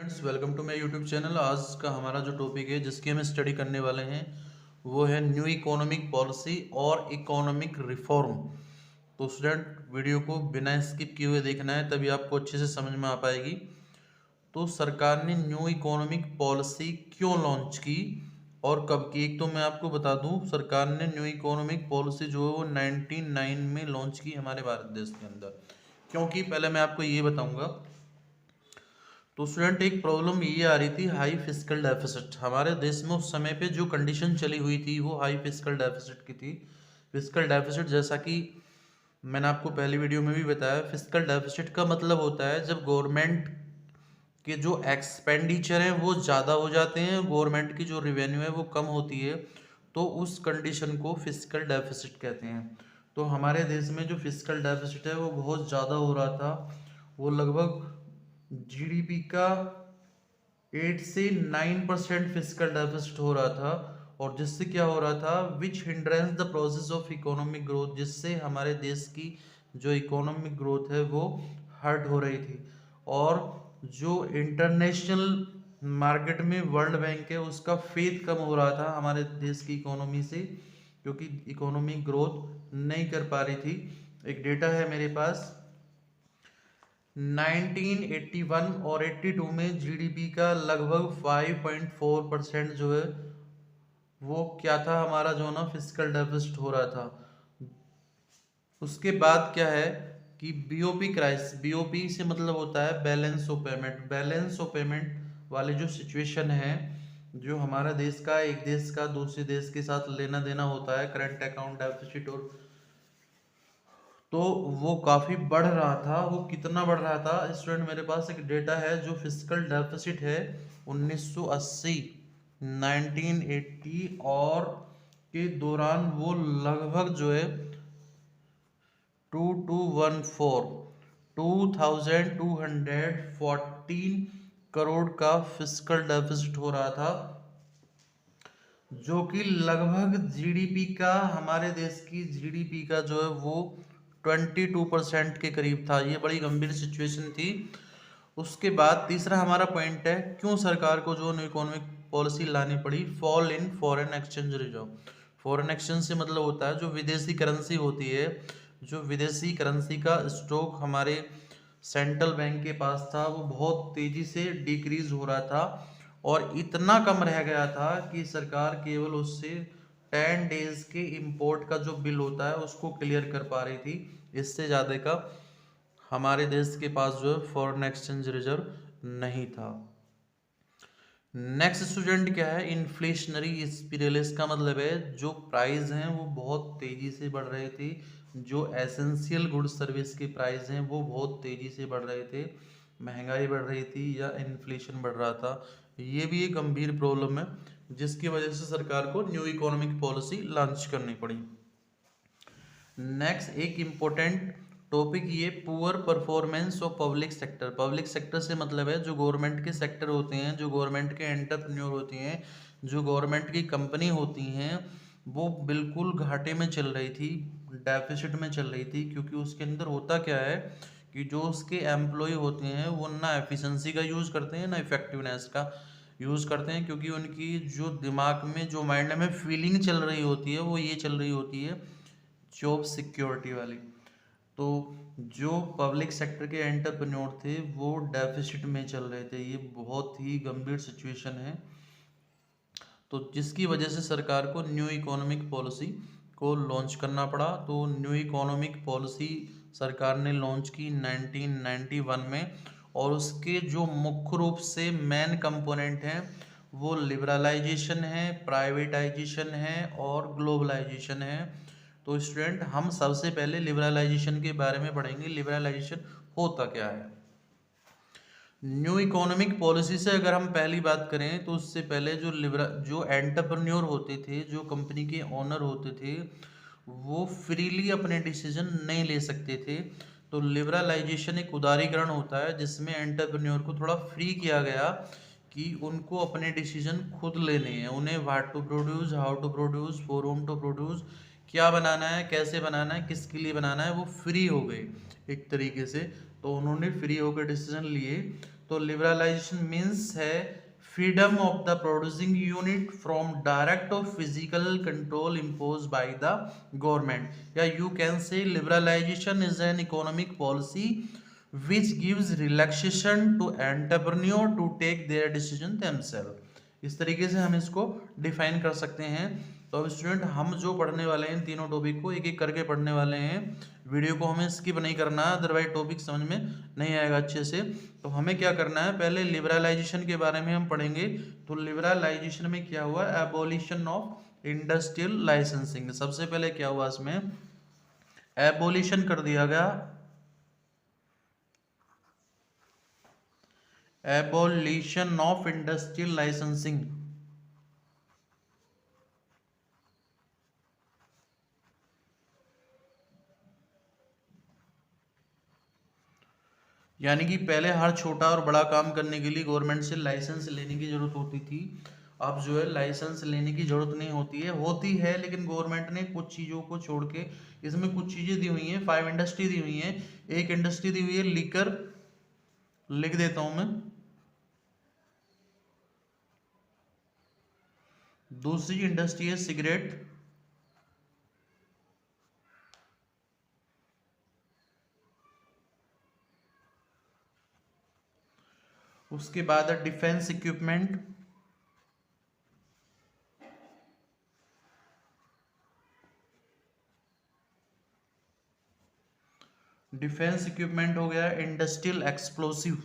Friends, welcome to my YouTube channel. आज का हमारा जो टॉपिक है जिसकी हम स्टडी करने वाले हैं वो है न्यू इकोनॉमिक पॉलिसी और इकोनॉमिक रिफॉर्म। तो स्टूडेंट, वीडियो को बिना स्किप किए हुए देखना है, तभी आपको अच्छे से समझ में आ पाएगी। तो सरकार ने न्यू इकोनॉमिक पॉलिसी क्यों लॉन्च की और कब की? एक तो मैं आपको बता दूं, सरकार ने न्यू इकोनॉमिक पॉलिसी जो है वो 1999 में लॉन्च की हमारे भारत देश के अंदर। क्योंकि पहले मैं आपको ये बताऊंगा। तो स्टूडेंट, एक प्रॉब्लम ये आ रही थी, हाई फिस्कल डेफिसिट। हमारे देश में उस समय पे जो कंडीशन चली हुई थी वो हाई फिस्कल डेफिसिट की थी। फिस्कल डेफिसिट, जैसा कि मैंने आपको पहली वीडियो में भी बताया, फिस्कल डेफिसिट का मतलब होता है जब गवर्नमेंट के जो एक्सपेंडिचर हैं वो ज़्यादा हो जाते हैं, गवर्नमेंट की जो रिवेन्यू है वो कम होती है, तो उस कंडीशन को फिस्कल डेफिसिट कहते हैं। तो हमारे देश में जो फिस्कल डेफिसिट है वो बहुत ज़्यादा हो रहा था। वो लगभग जीडीपी का 8 से 9% फिस्कल डेफिसिट हो रहा था। और जिससे क्या हो रहा था, which hindrance the process of economic growth, जिससे हमारे देश की जो इकोनॉमिक ग्रोथ है वो हर्ट हो रही थी। और जो इंटरनेशनल मार्केट में वर्ल्ड बैंक है उसका फेथ कम हो रहा था हमारे देश की इकोनॉमी से, क्योंकि इकोनॉमी ग्रोथ नहीं कर पा रही थी। एक डेटा है मेरे पास, 1981 और 82 में जीडीपी का लगभग 5.4% जो है वो क्या था, हमारा जो ना फिस्कल डेफिसिट हो रहा था। उसके बाद क्या है कि बीओपी क्राइसिस, बीओपी से मतलब होता है balance of payment. Balance of payment वाले जो सिचुएशन है, जो हमारा देश का, एक देश का दूसरे देश के साथ लेना देना होता है, करंट अकाउंट डेफिसिट, और तो वो काफ़ी बढ़ रहा था। वो कितना बढ़ रहा था स्टूडेंट, मेरे पास एक डेटा है, जो फिजिकल डेफिसिट है 1980 1980 और के दौरान वो लगभग जो है 2214 करोड़ का फिजिकल डेफिसिट हो रहा था, जो कि लगभग जीडीपी का, हमारे देश की जीडीपी का जो है वो 22% के करीब था। ये बड़ी गंभीर सिचुएशन थी। उसके बाद तीसरा हमारा पॉइंट है, क्यों सरकार को जो न्यू इकोनॉमिक पॉलिसी लानी पड़ी, fall in foreign exchange reserve. Foreign exchange से मतलब होता है जो विदेशी करेंसी होती है, जो विदेशी करेंसी का स्टॉक हमारे सेंट्रल बैंक के पास था वो बहुत तेजी से डिक्रीज हो रहा था, और इतना कम रह गया था कि सरकार केवल उससे 10 डेज के इंपोर्ट का जो बिल होता है उसको क्लियर कर पा रही थी। इससे ज़्यादा का हमारे देश के पास जो है फॉरेन एक्सचेंज रिजर्व नहीं था। नेक्स्ट स्टूडेंट क्या है, इन्फ्लेशनरी स्पिरल। इसका मतलब है जो प्राइस हैं वो बहुत तेजी से बढ़ रहे थे, जो एसेंशियल गुड्स सर्विस के प्राइस हैं वो बहुत तेजी से बढ़ रहे थे, महंगाई बढ़ रही थी या इन्फ्लेशन बढ़ रहा था। ये भी एक गंभीर प्रॉब्लम है जिसकी वजह से सरकार को न्यू इकोनॉमिक पॉलिसी लॉन्च करनी पड़ी। नेक्स्ट एक इम्पोर्टेंट टॉपिक, ये poor performance of public sector. Public sector से मतलब है जो गवर्नमेंट के सेक्टर होते हैं, जो गवर्नमेंट के एंटरप्रेन्योर होती हैं, जो गवर्नमेंट की कंपनी होती हैं, वो बिल्कुल घाटे में चल रही थी, डेफिसिट में चल रही थी। क्योंकि उसके अंदर होता क्या है कि जो उसके एम्प्लॉय होते हैं वो ना एफिशिएंसी का यूज़ करते हैं ना इफेक्टिवनेस का यूज़ करते हैं, क्योंकि उनकी जो दिमाग में, जो माइंड में फीलिंग चल रही होती है वो ये चल रही होती है, जॉब सिक्योरिटी वाली। तो जो पब्लिक सेक्टर के एंटरप्रेन्योर थे वो डेफिसिट में चल रहे थे। ये बहुत ही गंभीर सिचुएशन है, तो जिसकी वजह से सरकार को न्यू इकोनॉमिक पॉलिसी को लॉन्च करना पड़ा। तो न्यू इकोनॉमिक पॉलिसी सरकार ने लॉन्च की 1991 में, और उसके जो मुख्य रूप से मेन कंपोनेंट हैं वो लिबरलाइजेशन है, प्राइवेटाइजेशन है और ग्लोबलाइजेशन है। तो स्टूडेंट, हम सबसे पहले लिबरलाइजेशन के बारे में पढ़ेंगे। लिबरलाइजेशन होता क्या है? न्यू इकोनॉमिक पॉलिसी से अगर हम पहली बात करें तो उससे पहले जो एंटरप्रेन्योर होते थे, जो कंपनी के ओनर होते थे, वो फ्रीली अपने डिसीजन नहीं ले सकते थे। तो लिबरलाइजेशन एक उदारीकरण होता है जिसमें एंटरप्रेन्योर को थोड़ा फ्री किया गया कि उनको अपने डिसीजन खुद लेने हैं। उन्हें what to produce, how to produce, for whom to produce, क्या बनाना है, कैसे बनाना है, किसके लिए बनाना है, वो फ्री हो गए एक तरीके से। तो उन्होंने फ्री होकर डिसीजन लिए। तो तो लिबरलाइजेशन मीन्स है freedom of the producing unit from direct और physical control impose by the government, या you can say liberalisation is an economic policy which gives relaxation to entrepreneur to take their decision themselves। इस तरीके से हम इसको define कर सकते हैं। तो अब स्टूडेंट हम जो पढ़ने वाले हैं तीनों टॉपिक को एक एक करके पढ़ने वाले हैं। वीडियो को हमें स्किप नहीं करना है, अदरवाइज टॉपिक समझ में नहीं आएगा अच्छे से। तो हमें क्या करना है, पहले लिबरलाइजेशन के बारे में हम पढ़ेंगे। तो लिबरलाइजेशन में क्या हुआ, एबोलिशन ऑफ इंडस्ट्रियल लाइसेंसिंग। सबसे पहले क्या हुआ, इसमें एबोलिशन कर दिया गया, एबोलिशन ऑफ इंडस्ट्रियल लाइसेंसिंग। यानी कि पहले हर छोटा और बड़ा काम करने के लिए गवर्नमेंट से लाइसेंस लेने की जरूरत होती थी। अब जो है लाइसेंस लेने की जरूरत नहीं होती है लेकिन गवर्नमेंट ने कुछ चीज़ों को छोड़ के इसमें कुछ चीज़ें दी हुई हैं। 5 इंडस्ट्री दी हुई हैं। एक इंडस्ट्री दी हुई है लिकर, लिख देता हूं मैं। दूसरी इंडस्ट्री है सिगरेट। उसके बाद है डिफेंस इक्विपमेंट। डिफेंस इक्विपमेंट हो गया इंडस्ट्रियल एक्सप्लोसिव।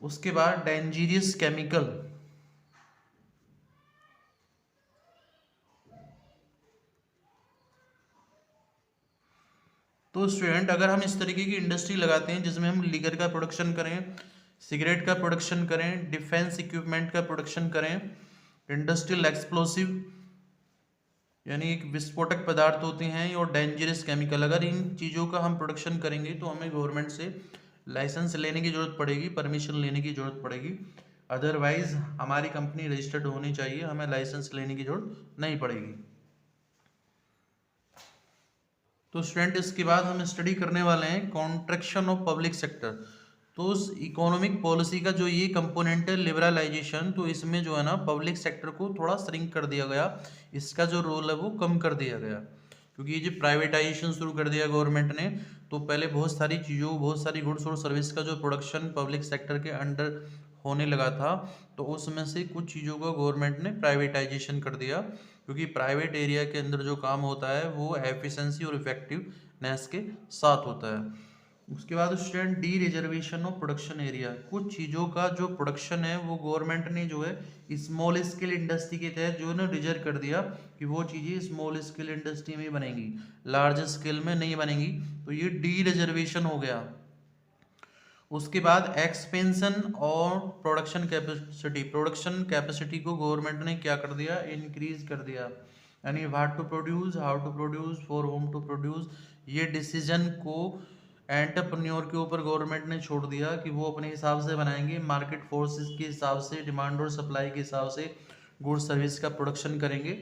उसके बाद डेंजरियस केमिकल। तो स्टूडेंट अगर हम इस तरीके की इंडस्ट्री लगाते हैं जिसमें हम लीगर का प्रोडक्शन करें, सिगरेट का प्रोडक्शन करें, डिफेंस इक्विपमेंट का प्रोडक्शन करें, इंडस्ट्रियल एक्सप्लोसिव यानी एक विस्फोटक पदार्थ होते हैं और डेंजरस केमिकल, अगर इन चीज़ों का हम प्रोडक्शन करेंगे तो हमें गवर्नमेंट से लाइसेंस लेने की ज़रूरत पड़ेगी, परमिशन लेने की ज़रूरत पड़ेगी। अदरवाइज हमारी कंपनी रजिस्टर्ड होनी चाहिए, हमें लाइसेंस लेने की ज़रूरत नहीं पड़ेगी। तो स्टूडेंट इसके बाद हम स्टडी करने वाले हैं कॉन्ट्रैक्शन ऑफ पब्लिक सेक्टर। तो उस इकोनॉमिक पॉलिसी का जो ये कंपोनेंट है लिबरलाइजेशन, तो इसमें जो है ना पब्लिक सेक्टर को थोड़ा श्रिंक कर दिया गया, इसका जो रोल है वो कम कर दिया गया। क्योंकि ये जो प्राइवेटाइजेशन शुरू कर दिया गवर्नमेंट ने, तो पहले बहुत सारी चीज़ों, बहुत सारी गुड्स और सर्विस का जो प्रोडक्शन पब्लिक सेक्टर के अंडर होने लगा था, तो उसमें से कुछ चीज़ों को गवर्नमेंट ने प्राइवेटाइजेशन कर दिया। क्योंकि प्राइवेट एरिया के अंदर जो काम होता है वो एफिशिएंसी और इफेक्टिवनेस के साथ होता है। उसके बाद student D reservation of production area, कुछ चीज़ों का जो प्रोडक्शन है वो गवर्नमेंट ने जो है स्मॉल स्केल इंडस्ट्री के तहत जो है ना रिजर्व कर दिया कि वो चीज़ें स्मॉल स्केल इंडस्ट्री में बनेंगी, लार्ज स्केल में नहीं बनेंगी। तो ये डी रिजर्वेशन हो गया। उसके बाद एक्सपेंशन और प्रोडक्शन कैपेसिटी को गवर्नमेंट ने क्या कर दिया, इंक्रीज कर दिया। यानी what to produce, how to produce, for whom to produce, ये डिसीजन को एंटरप्रेन्योर के ऊपर गवर्नमेंट ने छोड़ दिया कि वो अपने हिसाब से बनाएंगे, मार्केट फोर्सेस के हिसाब से, डिमांड और सप्लाई के हिसाब से गुड सर्विस का प्रोडक्शन करेंगे।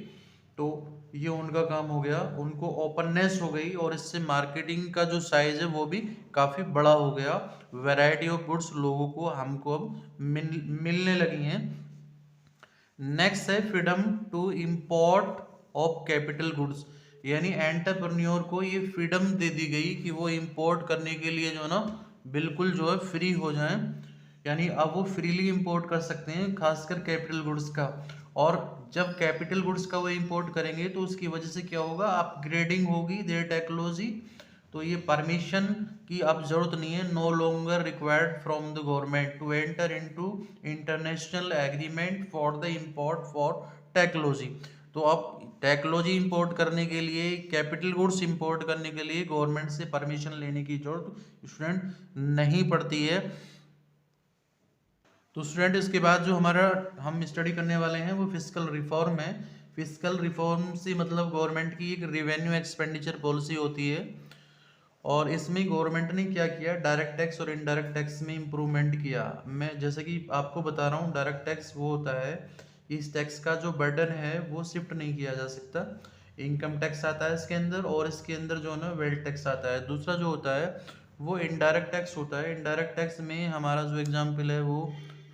तो ये उनका काम हो गया, उनको ओपननेस हो गई और इससे मार्केटिंग का जो साइज है वो भी काफ़ी बड़ा हो गया। वैरायटी ऑफ गुड्स लोगों को हमको अब मिलने लगी हैं। नेक्स्ट है freedom to import of capital goods, यानी एंटरप्रेन्योर को ये फ्रीडम दे दी गई कि वो इंपोर्ट करने के लिए जो है ना बिल्कुल जो है फ्री हो जाएं। यानी अब वो फ्रीली इंपोर्ट कर सकते हैं, खासकर कैपिटल गुड्स का। और जब कैपिटल गुड्स का वो इंपोर्ट करेंगे तो उसकी वजह से क्या होगा, अपग्रेडिंग होगी देयर टेक्नोलॉजी। तो ये परमिशन की अब जरूरत नहीं है, no longer required from the government to enter into international agreement for the import for technology. तो अब टेक्नोलॉजी इंपोर्ट करने के लिए, कैपिटल गुड्स इंपोर्ट करने के लिए गवर्नमेंट से परमिशन लेने की जरूरत स्टूडेंट नहीं पड़ती है। तो स्टूडेंट इसके बाद जो हमारा हम स्टडी करने वाले हैं वो फिस्कल रिफॉर्म है। फिस्कल रिफॉर्म से मतलब गवर्नमेंट की एक रेवेन्यू एक्सपेंडिचर पॉलिसी होती है और इसमें गवर्नमेंट ने क्या किया, डायरेक्ट टैक्स और इनडायरेक्ट टैक्स में इंप्रूवमेंट किया। मैं जैसे कि आपको बता रहा हूँ, डायरेक्ट टैक्स वो होता है इस टैक्स का जो बर्डन है वो शिफ्ट नहीं किया जा सकता। इनकम टैक्स आता है इसके अंदर, और इसके अंदर जो है ना वेल्थ टैक्स आता है। दूसरा जो होता है वो इनडायरेक्ट टैक्स होता है। इनडायरेक्ट टैक्स में हमारा जो एग्जाम्पल है वो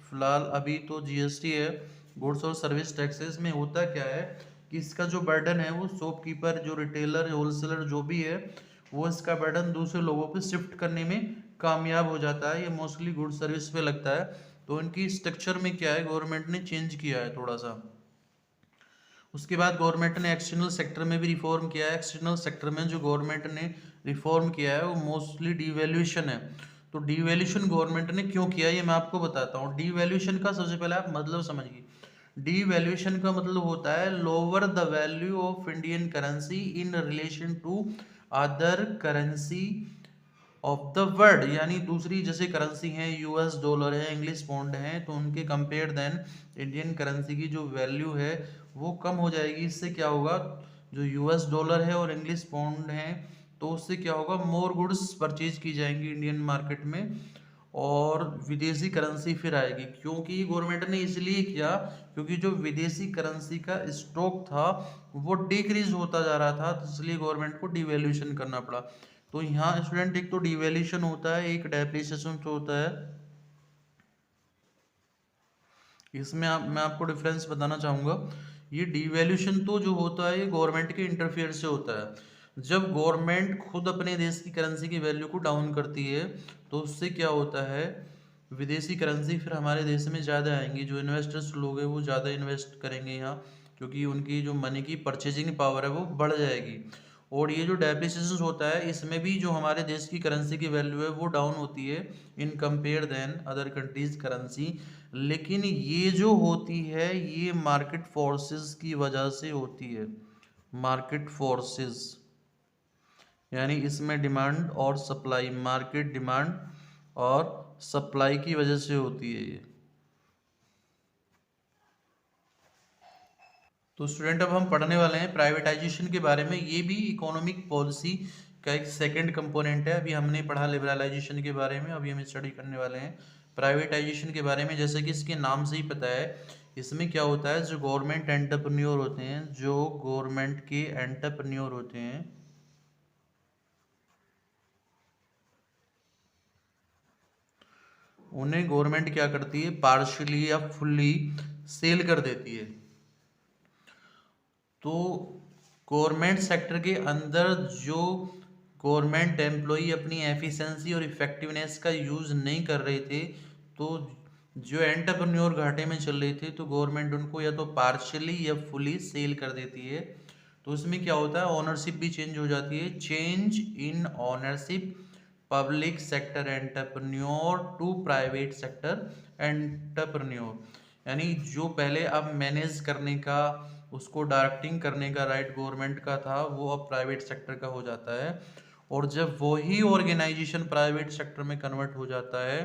फिलहाल अभी तो जीएसटी है, गुड्स और सर्विस टैक्सेस में होता क्या है कि इसका जो बर्डन है वो शॉपकीपर, जो रिटेलर, होलसेलर जो भी है, वो इसका बर्डन दूसरे लोगों पे शिफ्ट करने में कामयाब हो जाता है। ये मोस्टली गुड्स सर्विस पे लगता है। तो इनकी स्ट्रक्चर में क्या है, गवर्नमेंट ने चेंज किया है थोड़ा सा। उसके बाद गवर्नमेंट ने एक्सटर्नल सेक्टर में भी रिफॉर्म किया है। एक्सटर्नल सेक्टर में जो गवर्नमेंट ने रिफॉर्म किया है वो मोस्टली डीवैल्यूएशन है। तो डीवैल्यूएशन गवर्नमेंट ने क्यों किया ये मैं आपको बताता हूँ। डीवैल्यूएशन का सबसे पहले आप मतलब समझिए। डीवैल्यूएशन का मतलब होता है lower the value of Indian currency in relation to other currency of the world, यानी दूसरी जैसे करेंसी है, यूएस डॉलर है, इंग्लिश पौंड है, तो उनके कंपेयर देन इंडियन करेंसी की जो वैल्यू है वो कम हो जाएगी। इससे क्या होगा, जो यूएस डॉलर है और इंग्लिश पौंड है, तो उससे क्या होगा, मोर गुड्स परचेज की जाएंगी इंडियन मार्केट में, और विदेशी करेंसी फिर आएगी। क्योंकि गवर्नमेंट ने इसलिए किया क्योंकि जो विदेशी करेंसी का स्टॉक था वो डिक्रीज होता जा रहा था, तो इसलिए गवर्नमेंट को डिवैल्यूएशन करना पड़ा। तो यहाँ स्टूडेंट एक तो डिवैल्यूएशन होता है, एक डेप्रिसिएशन होता है। इसमें मैं आपको डिफरेंस बताना चाहूँगा। ये डिवैल्यूएशन तो जो होता है ये गवर्नमेंट के इंटरफेयर से होता है। जब गवर्नमेंट खुद अपने देश की करेंसी की वैल्यू को डाउन करती है तो उससे क्या होता है, विदेशी करेंसी फिर हमारे देश में ज़्यादा आएंगी। जो इन्वेस्टर्स लोग हैं वो ज़्यादा इन्वेस्ट करेंगे यहाँ, क्योंकि उनकी जो मनी की परचेजिंग पावर है वो बढ़ जाएगी। और ये जो डेप्रिसिएशन होता है इसमें भी जो हमारे देश की करेंसी की वैल्यू है वो डाउन होती है in compare then other countries currency. लेकिन ये जो होती है ये मार्केट फोर्सेस की वजह से होती है। मार्केट फोर्सेस यानी इसमें डिमांड और सप्लाई, मार्केट डिमांड और सप्लाई की वजह से होती है ये। तो स्टूडेंट अब हम पढ़ने वाले हैं प्राइवेटाइजेशन के बारे में। ये भी इकोनॉमिक पॉलिसी का एक सेकंड कंपोनेंट है। अभी हमने पढ़ा लिबरलाइजेशन के बारे में, अभी हम स्टडी करने वाले हैं प्राइवेटाइजेशन के बारे में। जैसे कि इसके नाम से ही पता है इसमें क्या होता है, जो गवर्नमेंट एंटरप्रेन्योर होते हैं, जो गवर्नमेंट के एंटरप्रेन्योर होते हैं, उन्हें गवर्नमेंट क्या करती है, पार्शियली या फुल्ली सेल कर देती है। तो गवर्नमेंट सेक्टर के अंदर जो गवर्नमेंट एम्प्लॉई अपनी एफिशिएंसी और इफेक्टिवनेस का यूज़ नहीं कर रहे थे, तो जो एंटरप्रेन्योर घाटे में चल रहे थे, तो गवर्नमेंट उनको या तो पार्शियली या फुली सेल कर देती है। तो उसमें क्या होता है, ओनरशिप भी चेंज हो जाती है। Change in ownership public sector entrepreneur to private sector entrepreneur, यानी जो पहले अब मैनेज करने का, उसको डायरेक्टिंग करने का राइट गवर्नमेंट का था, वो अब प्राइवेट सेक्टर का हो जाता है। और जब वही ऑर्गेनाइजेशन प्राइवेट सेक्टर में कन्वर्ट हो जाता है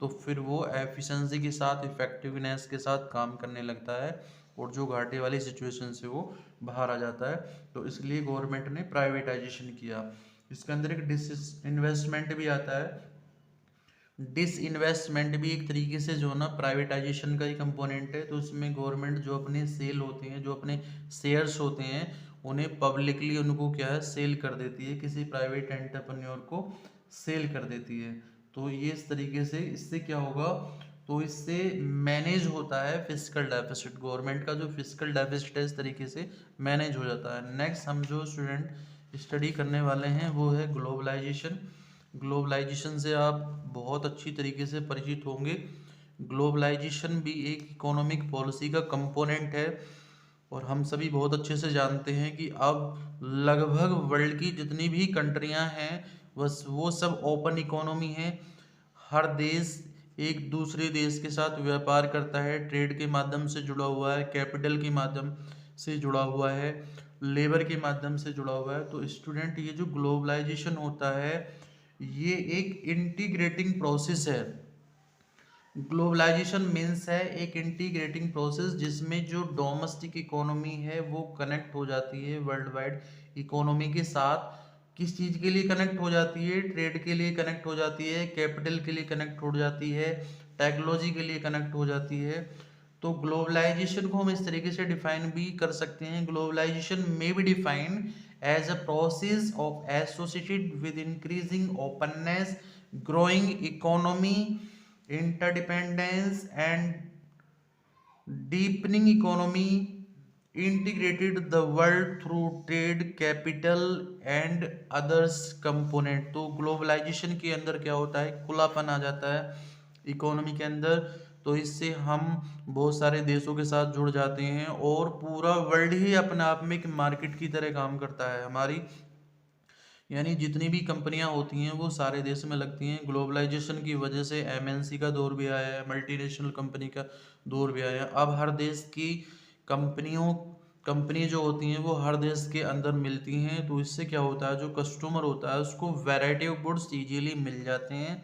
तो फिर वो एफिशिएंसी के साथ, इफेक्टिवनेस के साथ काम करने लगता है, और जो घाटे वाली सिचुएशन से वो बाहर आ जाता है। तो इसलिए गवर्नमेंट ने प्राइवेटाइजेशन किया। इसके अंदर एक डिसइन्वेस्टमेंट भी आता है। डिसइन्वेस्टमेंट भी एक तरीके से जो ना प्राइवेटाइजेशन का ही कंपोनेंट है। तो उसमें गवर्नमेंट जो अपने सेल होते हैं, जो अपने शेयर्स होते हैं, उन्हें पब्लिकली उनको क्या है, सेल कर देती है, किसी प्राइवेट एंटरप्रेन्योर को सेल कर देती है। तो ये इस तरीके से, इससे क्या होगा, तो इससे मैनेज होता है फिस्कल डेफिसिट। गवर्नमेंट का जो फिस्कल डेफिसिट है इस तरीके से मैनेज हो जाता है। नेक्स्ट हम जो स्टूडेंट स्टडी करने वाले हैं वो है ग्लोबलाइजेशन। ग्लोबलाइजेशन से आप बहुत अच्छी तरीके से परिचित होंगे। ग्लोबलाइजेशन भी एक इकोनॉमिक पॉलिसी का कंपोनेंट है, और हम सभी बहुत अच्छे से जानते हैं कि अब लगभग वर्ल्ड की जितनी भी कंट्रियां हैं बस वो सब ओपन इकोनॉमी है। हर देश एक दूसरे देश के साथ व्यापार करता है, ट्रेड के माध्यम से जुड़ा हुआ है, कैपिटल के माध्यम से जुड़ा हुआ है, लेबर के माध्यम से जुड़ा हुआ है। तो स्टूडेंट ये जो ग्लोबलाइजेशन होता है ये एक इंटीग्रेटिंग प्रोसेस है। ग्लोबलाइजेशन मीन्स है एक इंटीग्रेटिंग प्रोसेस जिसमें जो डोमेस्टिक इकोनॉमी है वो कनेक्ट हो जाती है वर्ल्ड वाइड इकोनॉमी के साथ। किस चीज़ के लिए कनेक्ट हो जाती है, ट्रेड के लिए कनेक्ट हो जाती है, कैपिटल के लिए कनेक्ट हो जाती है, टेक्नोलॉजी के लिए कनेक्ट हो जाती है। तो ग्लोबलाइजेशन को हम इस तरीके से डिफाइन भी कर सकते हैं, ग्लोबलाइजेशन में be defined as a process of associated with increasing openness, growing economy, interdependence and deepening economy, integrated the world through trade, capital and others component। तो ग्लोबलाइजेशन के अंदर क्या होता है, खुलापन आ जाता है इकोनॉमी के अंदर, तो इससे हम बहुत सारे देशों के साथ जुड़ जाते हैं और पूरा वर्ल्ड ही अपने आप में एक मार्केट की तरह काम करता है हमारी, यानी जितनी भी कंपनियां होती हैं वो सारे देश में लगती हैं। ग्लोबलाइजेशन की वजह से एमएनसी का दौर भी आया है, मल्टीनेशनल कंपनी का दौर भी आया है। अब हर देश की कंपनी जो होती हैं वो हर देश के अंदर मिलती हैं, तो इससे क्या होता है, जो कस्टमर होता है उसको वैरायटी ऑफ गुड्स इजीली मिल जाते हैं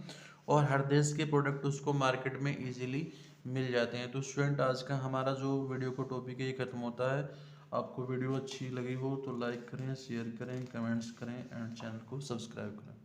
और हर देश के प्रोडक्ट उसको मार्केट में इजीली मिल जाते हैं। तो स्टूडेंट, आज का हमारा जो वीडियो का टॉपिक है ये खत्म होता है। आपको वीडियो अच्छी लगी हो तो लाइक करें, शेयर करें, कमेंट्स करें एंड चैनल को सब्सक्राइब करें।